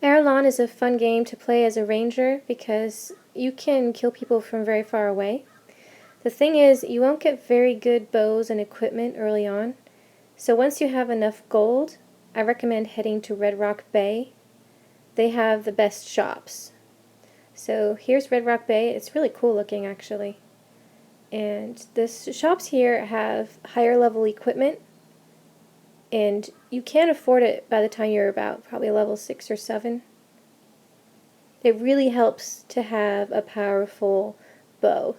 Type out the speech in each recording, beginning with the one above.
Aralon is a fun game to play as a ranger because you can kill people from very far away. The thing is, you won't get very good bows and equipment early on, so once you have enough gold, I recommend heading to Red Rock Bay. They have the best shops. So here's Red Rock Bay. It's really cool looking actually. And the shops here have higher level equipment, and you can afford it by the time you're about probably level 6 or 7. It really helps to have a powerful bow.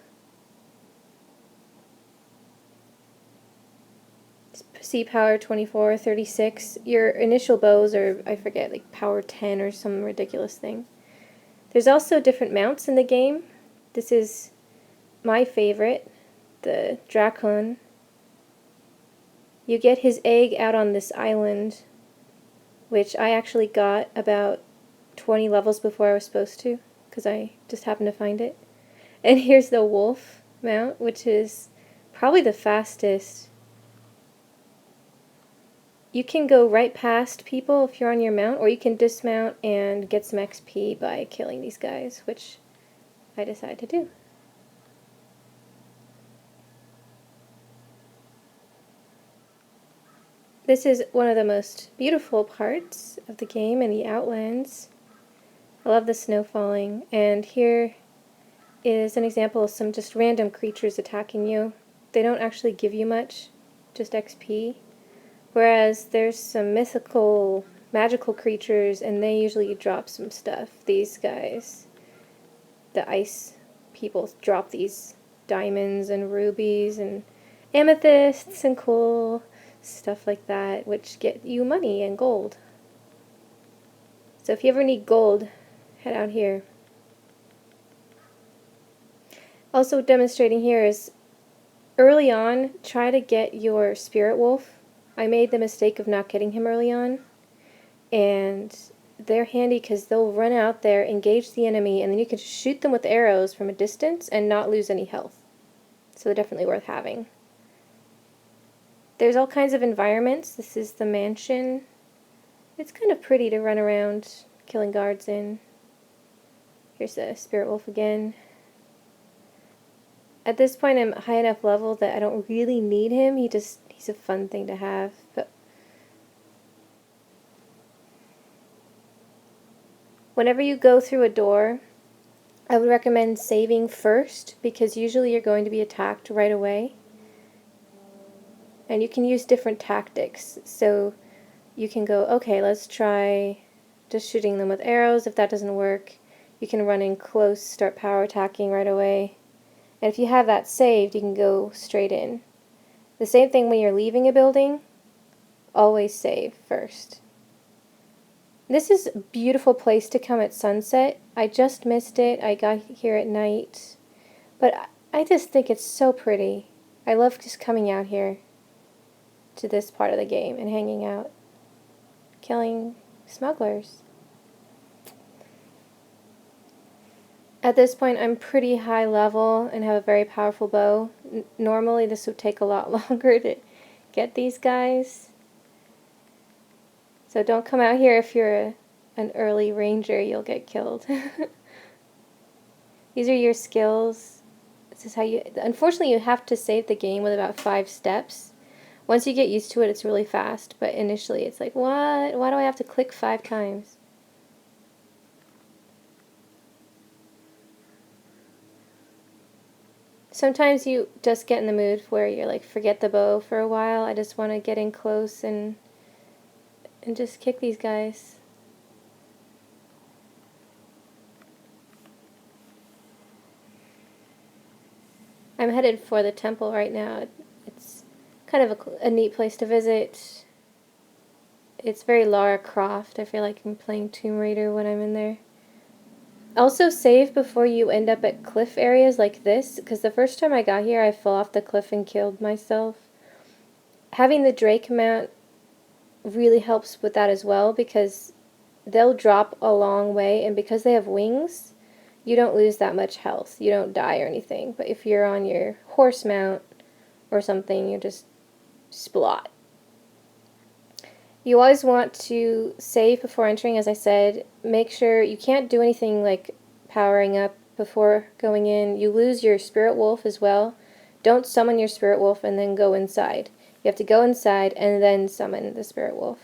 See power 24, 36. Your initial bows are, I forget, like power 10 or some ridiculous thing. There's also different mounts in the game. This is my favorite, the Dracon. You get his egg out on this island, which I actually got about 20 levels before I was supposed to, because I just happened to find it. And here's the wolf mount, which is probably the fastest. You can go right past people if you're on your mount, or you can dismount and get some XP by killing these guys, which I decided to do. This is one of the most beautiful parts of the game in the Outlands. I love the snow falling, and here is an example of some just random creatures attacking you. They don't actually give you much, just XP. Whereas there's some mythical, magical creatures, and they usually drop some stuff. These guys, the ice people, drop these diamonds and rubies and amethysts and cool stuff like that, which get you money and gold. So if you ever need gold, head out here. Also demonstrating here is early on, try to get your spirit wolf. I made the mistake of not getting him early on, and they're handy because they'll run out there, engage the enemy, and then you can shoot them with arrows from a distance and not lose any health. So they're definitely worth having. There's all kinds of environments. This is the mansion. It's kind of pretty to run around killing guards in. Here's the spirit wolf again. At this point I'm high enough level that I don't really need him. He's a fun thing to have. But whenever you go through a door, I would recommend saving first, because usually you're going to be attacked right away. And you can use different tactics. So you can go, okay, let's try just shooting them with arrows. If that doesn't work, you can run in close, start power attacking right away. And if you have that saved, you can go straight in. The same thing when you're leaving a building, always save first. This is a beautiful place to come at sunset. I just missed it. I got here at night. But I just think it's so pretty. I love just coming out here to this part of the game and hanging out, killing smugglers. At this point I'm pretty high level and have a very powerful bow. Normally this would take a lot longer to get these guys. So don't come out here if you're an early ranger, you'll get killed. These are your skills. This is how you, unfortunately you have to save the game with about 5 steps. Once you get used to it, it's really fast, but initially it's like, what? Why do I have to click 5 times? Sometimes you just get in the mood where you're like, forget the bow for a while. I just want to get in close and just kick these guys. I'm headed for the temple right now. It's kind of a neat place to visit. It's very Lara Croft. I feel like I'm playing Tomb Raider when I'm in there. Also save before you end up at cliff areas like this, because the first time I got here I fell off the cliff and killed myself. Having the Drake mount really helps with that as well, because they'll drop a long way, and because they have wings, you don't lose that much health. You don't die or anything. But if you're on your horse mount or something, you just splot. You always want to save before entering, as I said. Make sure you can't do anything like powering up before going in. You lose your spirit wolf as well. Don't summon your spirit wolf and then go inside. You have to go inside and then summon the spirit wolf.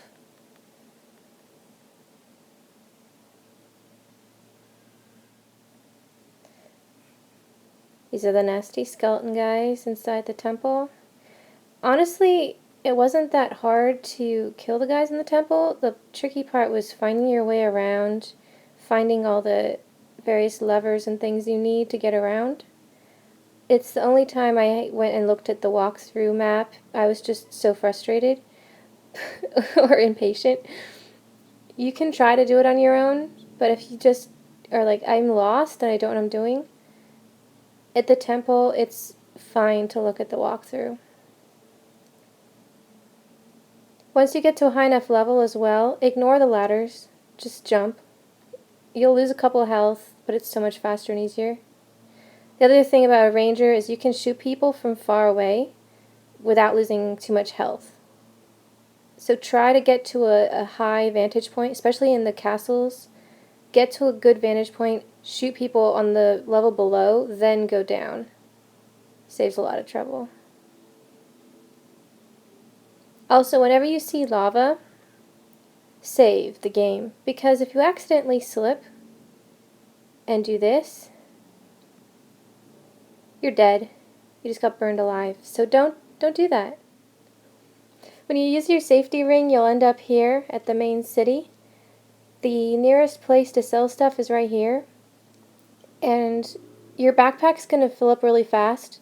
These are the nasty skeleton guys inside the temple. Honestly, it wasn't that hard to kill the guys in the temple. The tricky part was finding your way around, finding all the various levers and things you need to get around. It's the only time I went and looked at the walkthrough map. I was just so frustrated or impatient. You can try to do it on your own, but if you just are like, I'm lost and I don't know what I'm doing, at the temple, it's fine to look at the walkthrough. Once you get to a high enough level as well, ignore the ladders. Just jump. You'll lose a couple of health, but it's so much faster and easier. The other thing about a ranger is you can shoot people from far away without losing too much health. So try to get to a high vantage point, especially in the castles. Get to a good vantage point, shoot people on the level below, then go down. Saves a lot of trouble. Also, whenever you see lava, save the game, because if you accidentally slip and do this, you're dead. You just got burned alive. So don't do that. When you use your safety ring, you'll end up here at the main city. The nearest place to sell stuff is right here. And your backpack's going to fill up really fast.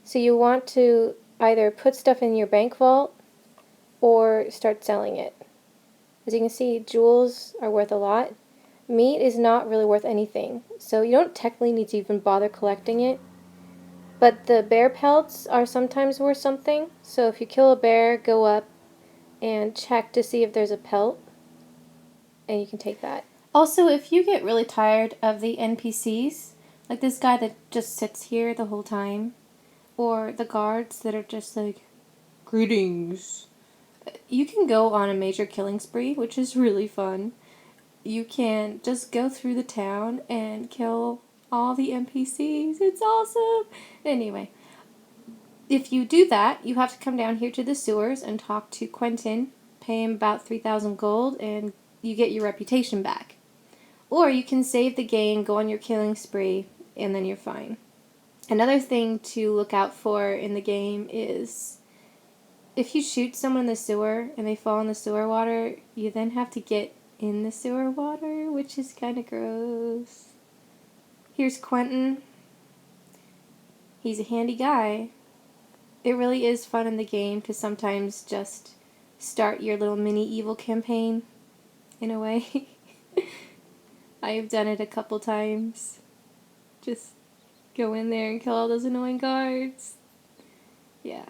So you want to either put stuff in your bank vault or start selling it. As you can see, jewels are worth a lot. Meat is not really worth anything, so you don't technically need to even bother collecting it. But the bear pelts are sometimes worth something, so if you kill a bear, go up and check to see if there's a pelt, and you can take that. Also, if you get really tired of the NPCs, like this guy that just sits here the whole time, or the guards that are just like, greetings, you can go on a major killing spree, which is really fun. You can just go through the town and kill all the NPCs. It's awesome! Anyway, if you do that, you have to come down here to the sewers and talk to Quentin, pay him about 3,000 gold, and you get your reputation back. Or you can save the game, go on your killing spree, and then you're fine. Another thing to look out for in the game is if you shoot someone in the sewer and they fall in the sewer water, you then have to get in the sewer water, which is kind of gross. Here's Quentin. He's a handy guy. It really is fun in the game to sometimes just start your little mini evil campaign, in a way. I've done it a couple times. Just go in there and kill all those annoying guards. Yeah.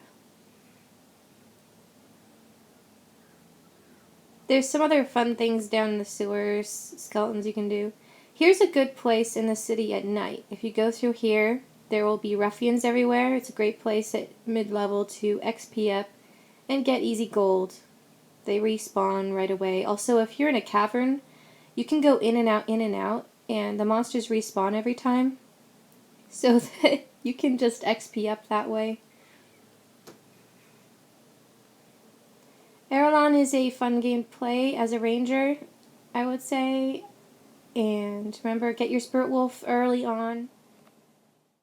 There's some other fun things down in the sewers, skeletons you can do. Here's a good place in the city at night. If you go through here, there will be ruffians everywhere. It's a great place at mid-level to XP up and get easy gold. They respawn right away. Also, if you're in a cavern, you can go in and out, and the monsters respawn every time. So that you can just XP up that way. Aralon is a fun game to play as a ranger, I would say. And remember, get your spirit wolf early on.